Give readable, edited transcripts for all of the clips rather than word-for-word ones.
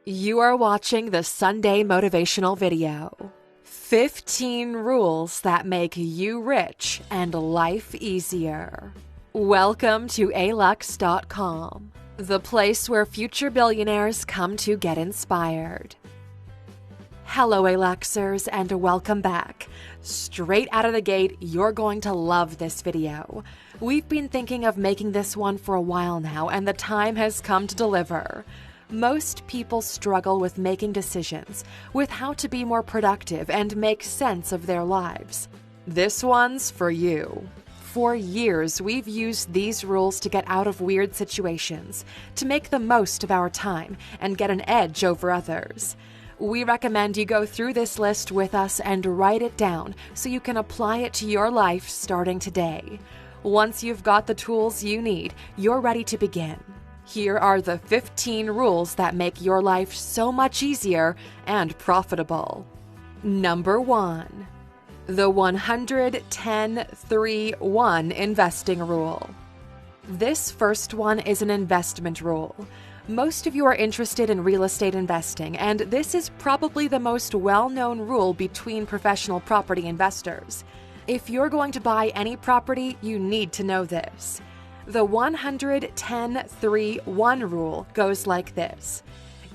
You are watching the Sunday motivational video. 15 rules that make you rich and life easier. Welcome to alux.com, the place where future billionaires come to get inspired. Hello, Aluxers, and welcome back. Straight out of the gate, you're going to love this video. We've been thinking of making this one for a while now, and the time has come to deliver. Most people struggle with making decisions, with how to be more productive and make sense of their lives. This one's for you. For years, we've used these rules to get out of weird situations, to make the most of our time, and get an edge over others. We recommend you go through this list with us and write it down so you can apply it to your life starting today. Once you've got the tools you need, you're ready to begin. Here are the 15 rules that make your life so much easier and profitable. Number 1. The 100-10-3-1 investing rule. This first one is an investment rule. Most of you are interested in real estate investing, and this is probably the most well-known rule between professional property investors. If you're going to buy any property, you need to know this. The 100-10-3-1 rule goes like this.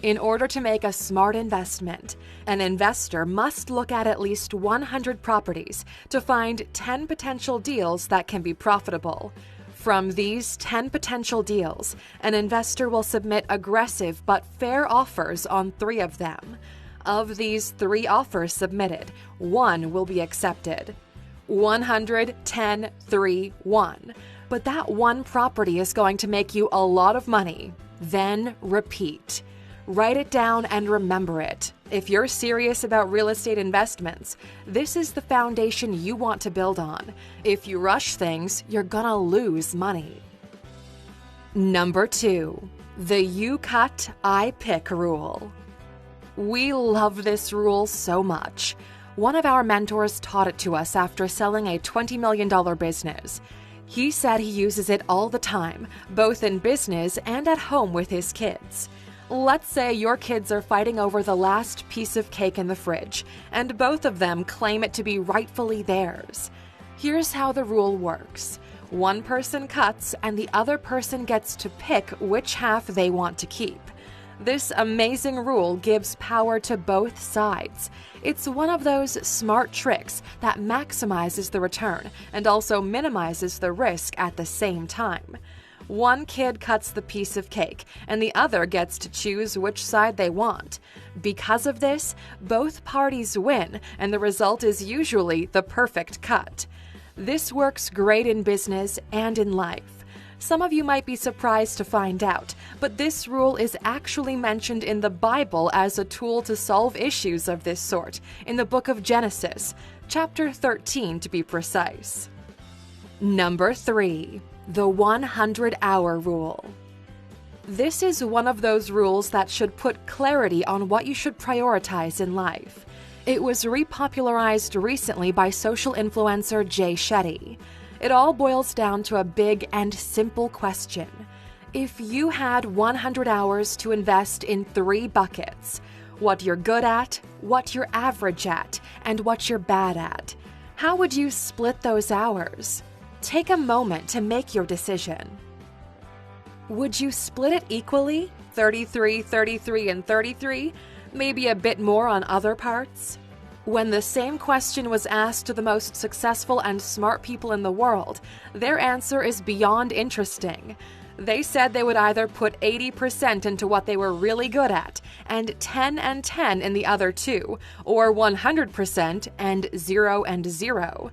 In order to make a smart investment, an investor must look at least 100 properties to find 10 potential deals that can be profitable. From these 10 potential deals, an investor will submit aggressive but fair offers on 3 of them. Of these 3 offers submitted, 1 will be accepted. 100-10-3-1. But that one property is going to make you a lot of money. Then repeat. Write it down and remember it. If you're serious about real estate investments, this is the foundation you want to build on. If you rush things, you're gonna lose money. Number 2. The you cut, I pick rule. We love this rule so much. One of our mentors taught it to us after selling a $20 million business. He said he uses it all the time, both in business and at home with his kids. Let's say your kids are fighting over the last piece of cake in the fridge, and both of them claim it to be rightfully theirs. Here's how the rule works. One person cuts, and the other person gets to pick which half they want to keep. This amazing rule gives power to both sides. It's one of those smart tricks that maximizes the return and also minimizes the risk at the same time. One kid cuts the piece of cake, and the other gets to choose which side they want. Because of this, both parties win, and the result is usually the perfect cut. This works great in business and in life. Some of you might be surprised to find out, but this rule is actually mentioned in the Bible as a tool to solve issues of this sort, in the book of Genesis, chapter 13 to be precise. Number 3. The 100-hour rule. This is one of those rules that should put clarity on what you should prioritize in life. It was repopularized recently by social influencer Jay Shetty. It all boils down to a big and simple question. If you had 100 hours to invest in 3 buckets, what you're good at, what you're average at, and what you're bad at, how would you split those hours? Take a moment to make your decision. Would you split it equally, 33, 33, and 33, maybe a bit more on other parts? When the same question was asked to the most successful and smart people in the world, their answer is beyond interesting. They said they would either put 80% into what they were really good at, and 10 and 10 in the other 2, or 100% and 0 and 0.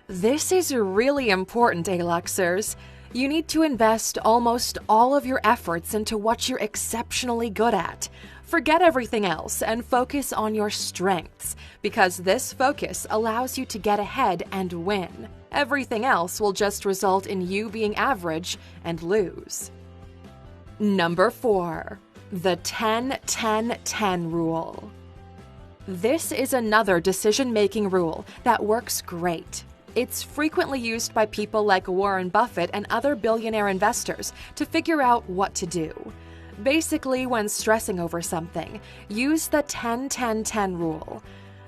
This is really important, Aluxers. You need to invest almost all of your efforts into what you're exceptionally good at. Forget everything else and focus on your strengths, because this focus allows you to get ahead and win. Everything else will just result in you being average and lose. Number 4. The 10-10-10 rule. This is another decision-making rule that works great. It's frequently used by people like Warren Buffett and other billionaire investors to figure out what to do. Basically, when stressing over something, use the 10-10-10 rule.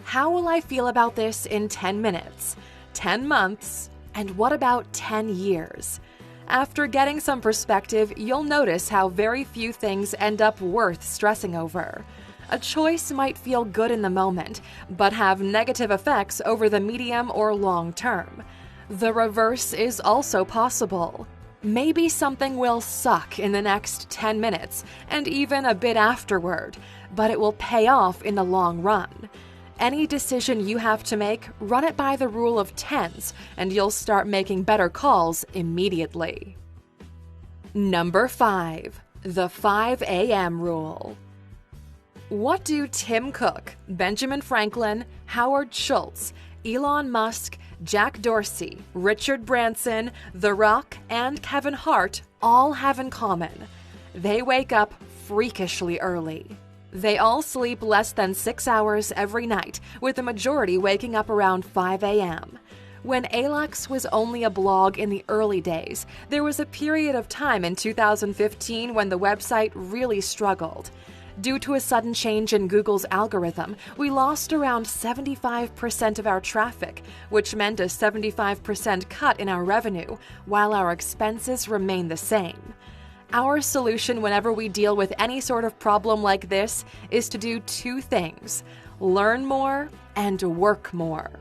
How will I feel about this in 10 minutes, 10 months, and what about 10 years? After getting some perspective, you'll notice how very few things end up worth stressing over. A choice might feel good in the moment, but have negative effects over the medium or long term. The reverse is also possible. Maybe something will suck in the next 10 minutes and even a bit afterward, but it will pay off in the long run. Any decision you have to make, run it by the rule of tens, and you'll start making better calls immediately. Number 5. The 5 a.m. rule. What do Tim Cook, Benjamin Franklin, Howard Schultz, Elon Musk, Jack Dorsey, Richard Branson, The Rock, and Kevin Hart all have in common? They wake up freakishly early. They all sleep less than 6 hours every night, with the majority waking up around 5 a.m. When Alex was only a blog in the early days, there was a period of time in 2015 when the website really struggled. Due to a sudden change in Google's algorithm, we lost around 75% of our traffic, which meant a 75% cut in our revenue, while our expenses remain the same. Our solution whenever we deal with any sort of problem like this is to do 2 things: learn more and work more.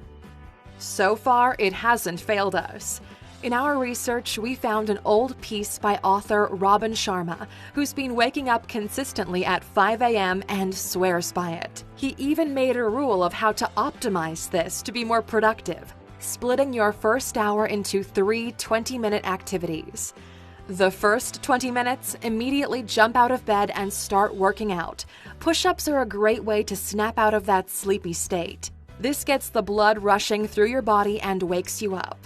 So far, it hasn't failed us. In our research, we found an old piece by author Robin Sharma, who's been waking up consistently at 5 a.m. and swears by it. He even made a rule of how to optimize this to be more productive, splitting your first hour into 3 20-minute activities. The first 20 minutes, immediately jump out of bed and start working out. Push-ups are a great way to snap out of that sleepy state. This gets the blood rushing through your body and wakes you up.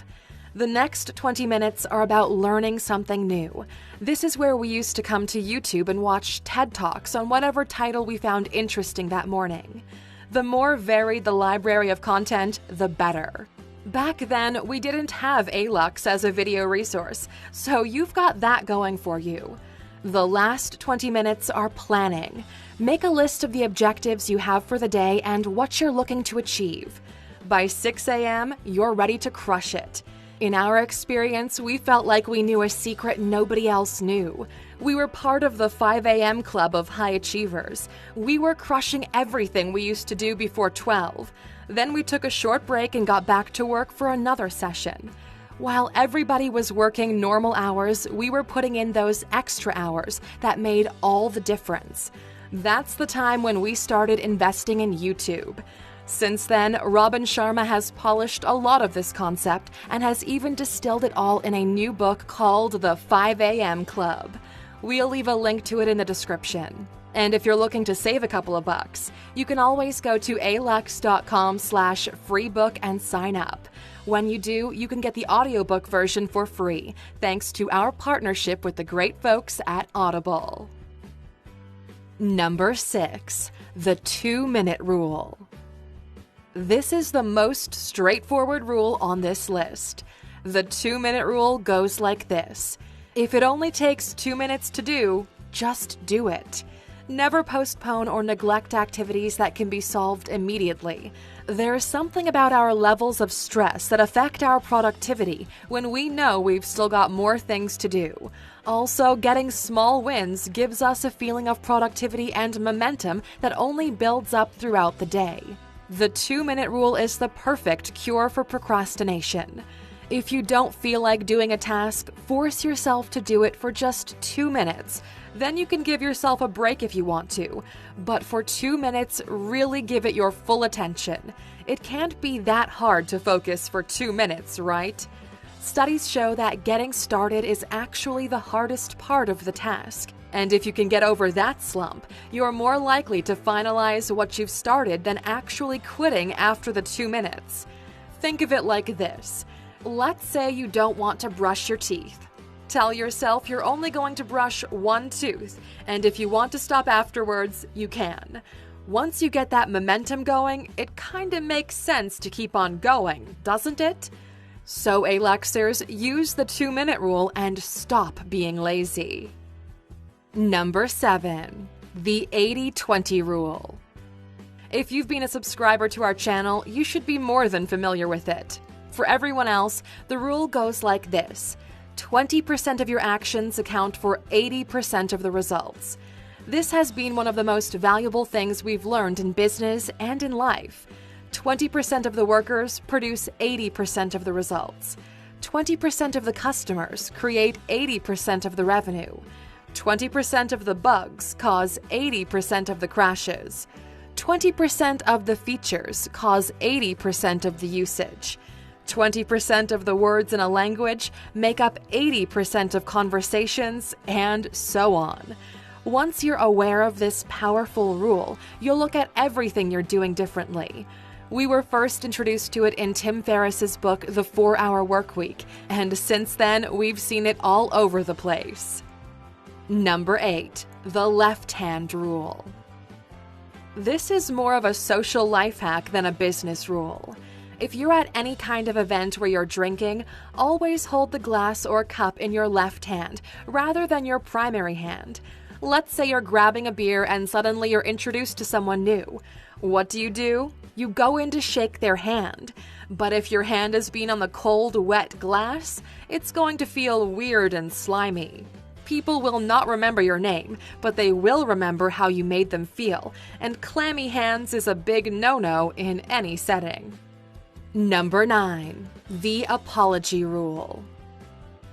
The next 20 minutes are about learning something new. This is where we used to come to YouTube and watch TED Talks on whatever title we found interesting that morning. The more varied the library of content, the better. Back then, we didn't have Alux as a video resource, so you've got that going for you. The last 20 minutes are planning. Make a list of the objectives you have for the day and what you're looking to achieve. By 6 a.m., you're ready to crush it. In our experience, we felt like we knew a secret nobody else knew. We were part of the 5 a.m. club of high achievers. We were crushing everything we used to do before 12. Then we took a short break and got back to work for another session. While everybody was working normal hours, we were putting in those extra hours that made all the difference. That's the time when we started investing in YouTube. Since then, Robin Sharma has polished a lot of this concept and has even distilled it all in a new book called The 5 a.m. Club. We'll leave a link to it in the description. And if you're looking to save a couple of bucks, you can always go to alux.com/freebook and sign up. When you do, you can get the audiobook version for free, thanks to our partnership with the great folks at Audible. Number 6. The 2-minute rule. This is the most straightforward rule on this list. The 2-minute rule goes like this. If it only takes 2 minutes to do, just do it. Never postpone or neglect activities that can be solved immediately. There's something about our levels of stress that affect our productivity when we know we've still got more things to do. Also, getting small wins gives us a feeling of productivity and momentum that only builds up throughout the day. The 2-minute rule is the perfect cure for procrastination. If you don't feel like doing a task, force yourself to do it for just 2 minutes. Then you can give yourself a break if you want to. But for 2 minutes, really give it your full attention. It can't be that hard to focus for 2 minutes, right? Studies show that getting started is actually the hardest part of the task. And if you can get over that slump, you're more likely to finalize what you've started than actually quitting after the 2 minutes. Think of it like this. Let's say you don't want to brush your teeth. Tell yourself you're only going to brush one tooth, and if you want to stop afterwards, you can. Once you get that momentum going, it kinda makes sense to keep on going, doesn't it? So, Aluxers, use the 2-minute rule and stop being lazy. Number 7. The 80-20 rule. If you've been a subscriber to our channel, you should be more than familiar with it. For everyone else, the rule goes like this: 20% of your actions account for 80% of the results. This has been one of the most valuable things we've learned in business and in life. 20% of the workers produce 80% of the results. 20% of the customers create 80% of the revenue. 20% of the bugs cause 80% of the crashes. 20% of the features cause 80% of the usage. 20% of the words in a language make up 80% of conversations, and so on. Once you're aware of this powerful rule, you'll look at everything you're doing differently. We were first introduced to it in Tim Ferriss's book, The 4-Hour Workweek, and since then, we've seen it all over the place. Number 8. The left-hand rule. This is more of a social life hack than a business rule. If you're at any kind of event where you're drinking, always hold the glass or cup in your left hand rather than your primary hand. Let's say you're grabbing a beer and suddenly you're introduced to someone new. What do? You go in to shake their hand. But if your hand has been on the cold, wet glass, it's going to feel weird and slimy. People will not remember your name, but they will remember how you made them feel, and clammy hands is a big no-no in any setting. Number 9. The apology rule.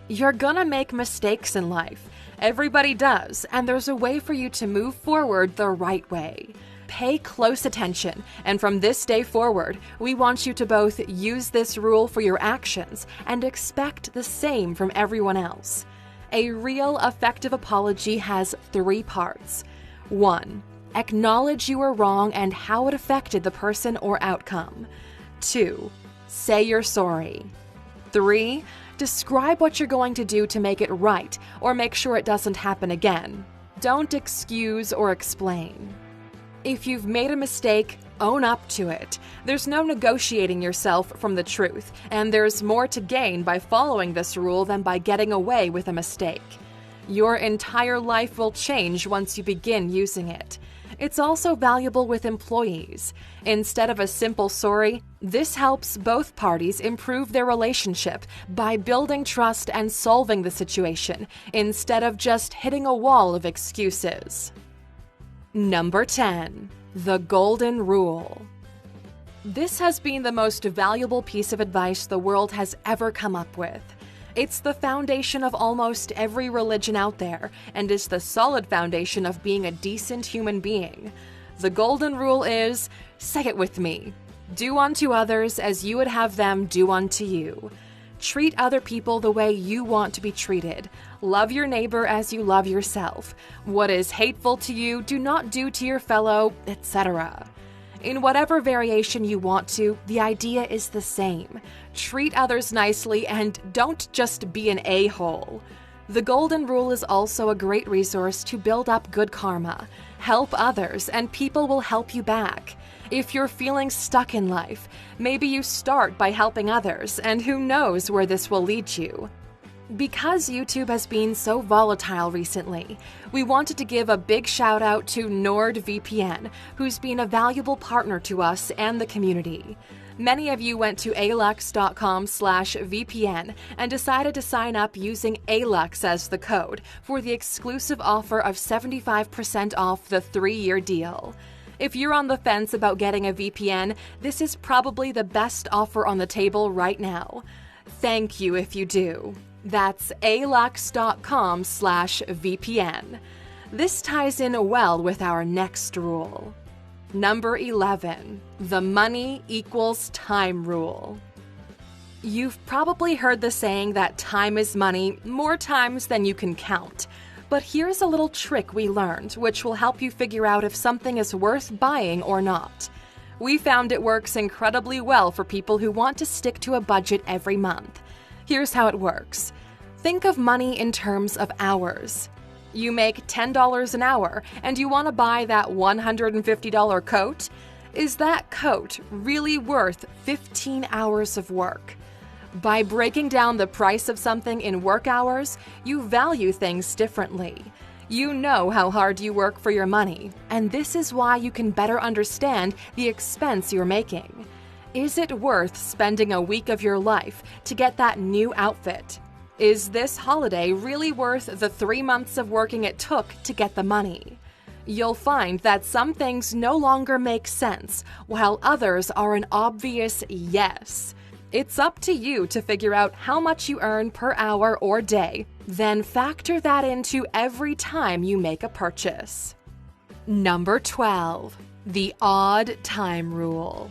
You're gonna make mistakes in life. Everybody does, and there's a way for you to move forward the right way. Pay close attention, and from this day forward, we want you to both use this rule for your actions and expect the same from everyone else. A real effective apology has 3 parts. 1. Acknowledge you were wrong and how it affected the person or outcome. 2. Say you're sorry. 3. Describe what you're going to do to make it right or make sure it doesn't happen again. Don't excuse or explain. If you've made a mistake, own up to it. There's no negotiating yourself from the truth, and there's more to gain by following this rule than by getting away with a mistake. Your entire life will change once you begin using it. It's also valuable with employees. Instead of a simple sorry, this helps both parties improve their relationship by building trust and solving the situation, instead of just hitting a wall of excuses. Number 10. The Golden Rule. This has been the most valuable piece of advice the world has ever come up with. It's the foundation of almost every religion out there, and is the solid foundation of being a decent human being. The Golden Rule is, say it with me, do unto others as you would have them do unto you. Treat other people the way you want to be treated. Love your neighbor as you love yourself. What is hateful to you, do not do to your fellow, etc. In whatever variation you want to, the idea is the same. Treat others nicely and don't just be an a-hole. The Golden Rule is also a great resource to build up good karma. Help others and people will help you back. If you're feeling stuck in life, maybe you start by helping others, and who knows where this will lead you. Because YouTube has been so volatile recently, we wanted to give a big shout out to NordVPN, who's been a valuable partner to us and the community. Many of you went to alux.com/VPN and decided to sign up using ALUX as the code for the exclusive offer of 75% off the 3-year deal. If you're on the fence about getting a VPN, this is probably the best offer on the table right now. Thank you if you do. That's alux.com/VPN. This ties in well with our next rule. Number 11. The money equals time rule. You've probably heard the saying that time is money more times than you can count. But here's a little trick we learned, which will help you figure out if something is worth buying or not. We found it works incredibly well for people who want to stick to a budget every month. Here's how it works. Think of money in terms of hours. You make $10 an hour and you want to buy that $150 coat? Is that coat really worth 15 hours of work? By breaking down the price of something in work hours, you value things differently. You know how hard you work for your money, and this is why you can better understand the expense you're making. Is it worth spending a week of your life to get that new outfit? Is this holiday really worth the 3 months of working it took to get the money? You'll find that some things no longer make sense, while others are an obvious yes. It's up to you to figure out how much you earn per hour or day, then factor that into every time you make a purchase. Number 12. The odd time rule.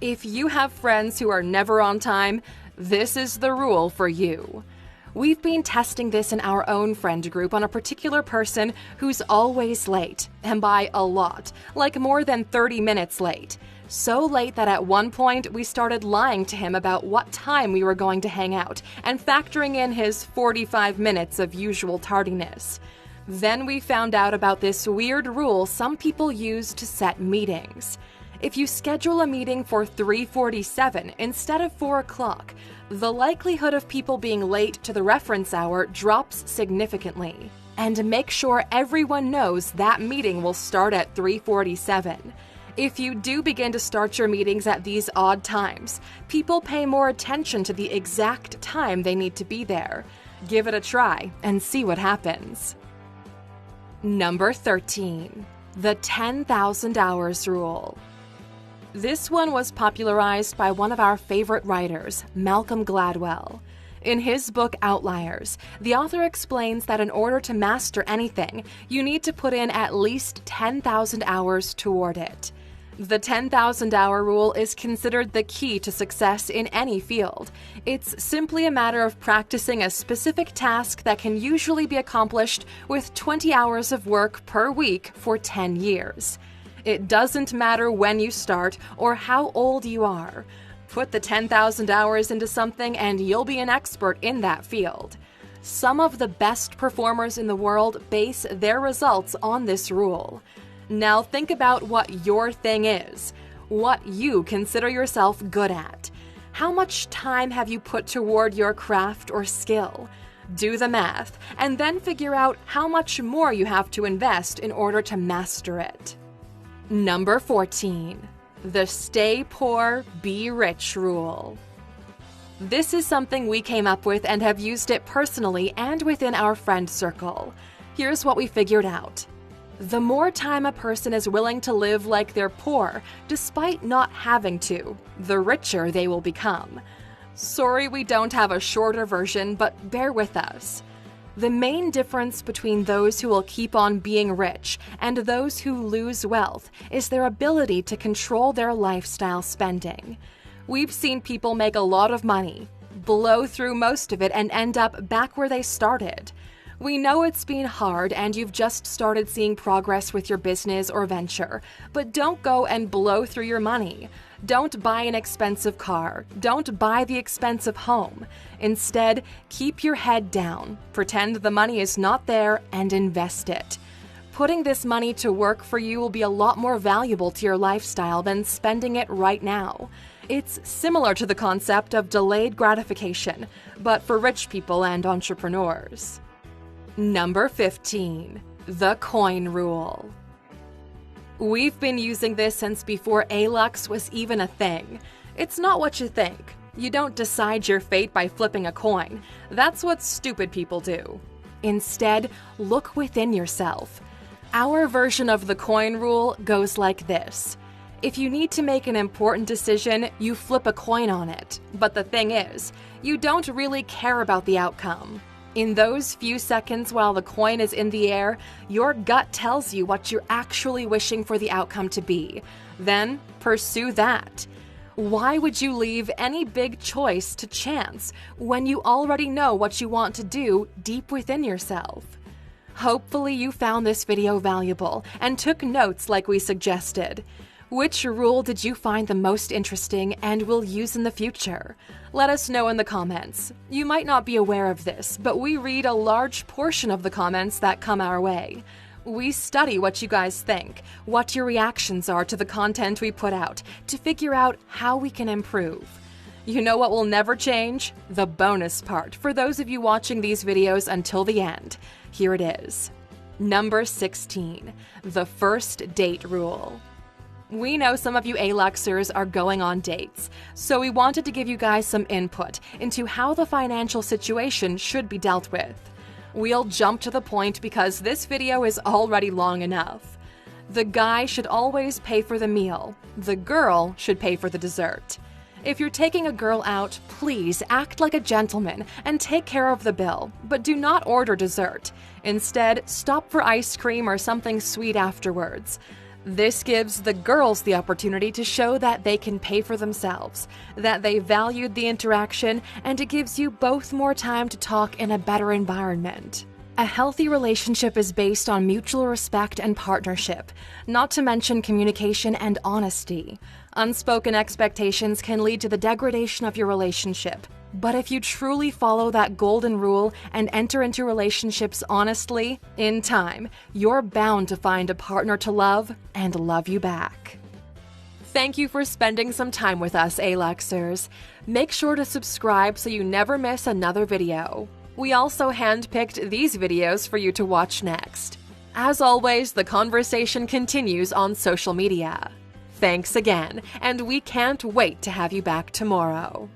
If you have friends who are never on time, this is the rule for you. We've been testing this in our own friend group on a particular person who's always late, and by a lot, like more than 30 minutes late. So late that at one point we started lying to him about what time we were going to hang out and factoring in his 45 minutes of usual tardiness. Then we found out about this weird rule some people use to set meetings. If you schedule a meeting for 3:47 instead of 4 o'clock, the likelihood of people being late to the reference hour drops significantly. And make sure everyone knows that meeting will start at 3:47. If you do begin to start your meetings at these odd times, people pay more attention to the exact time they need to be there. Give it a try and see what happens. Number 13. The 10,000 hours rule. This one was popularized by one of our favorite writers, Malcolm Gladwell. In his book Outliers, the author explains that in order to master anything, you need to put in at least 10,000 hours toward it. The 10,000-hour rule is considered the key to success in any field. It's simply a matter of practicing a specific task that can usually be accomplished with 20 hours of work per week for 10 years. It doesn't matter when you start or how old you are. Put the 10,000 hours into something and you'll be an expert in that field. Some of the best performers in the world base their results on this rule. Now think about what your thing is, what you consider yourself good at. How much time have you put toward your craft or skill? Do the math, and then figure out how much more you have to invest in order to master it. Number 14. The stay poor, be rich rule. This is something we came up with and have used it personally and within our friend circle. Here's what we figured out. The more time a person is willing to live like they're poor, despite not having to, the richer they will become. Sorry we don't have a shorter version, but bear with us. The main difference between those who will keep on being rich and those who lose wealth is their ability to control their lifestyle spending. We've seen people make a lot of money, blow through most of it, and end up back where they started. We know it's been hard and you've just started seeing progress with your business or venture, but don't go and blow through your money. Don't buy an expensive car. Don't buy the expensive home. Instead, keep your head down, pretend the money is not there, and invest it. Putting this money to work for you will be a lot more valuable to your lifestyle than spending it right now. It's similar to the concept of delayed gratification, but for rich people and entrepreneurs. Number 15. The coin rule. We've been using this since before ALUX was even a thing. It's not what you think. You don't decide your fate by flipping a coin. That's what stupid people do. Instead, look within yourself. Our version of the coin rule goes like this. If you need to make an important decision, you flip a coin on it. But the thing is, you don't really care about the outcome. In those few seconds while the coin is in the air, your gut tells you what you're actually wishing for the outcome to be. Then pursue that. Why would you leave any big choice to chance when you already know what you want to do deep within yourself? Hopefully you found this video valuable and took notes like we suggested. Which rule did you find the most interesting and will use in the future? Let us know in the comments. You might not be aware of this, but we read a large portion of the comments that come our way. We study what you guys think, what your reactions are to the content we put out, to figure out how we can improve. You know what will never change? The bonus part for those of you watching these videos until the end. Here it is. Number 16, the first date rule. We know some of you A-Luxers are going on dates, so we wanted to give you guys some input into how the financial situation should be dealt with. We'll jump to the point because this video is already long enough. The guy should always pay for the meal. The girl should pay for the dessert. If you're taking a girl out, please act like a gentleman and take care of the bill, but do not order dessert. Instead, stop for ice cream or something sweet afterwards. This gives the girls the opportunity to show that they can pay for themselves, that they valued the interaction, and it gives you both more time to talk in a better environment. A healthy relationship is based on mutual respect and partnership, not to mention communication and honesty. Unspoken expectations can lead to the degradation of your relationship. But if you truly follow that golden rule and enter into relationships honestly, in time, you're bound to find a partner to love and love you back. Thank you for spending some time with us, A-Luxers. Make sure to subscribe so you never miss another video. We also handpicked these videos for you to watch next. As always, the conversation continues on social media. Thanks again, and we can't wait to have you back tomorrow.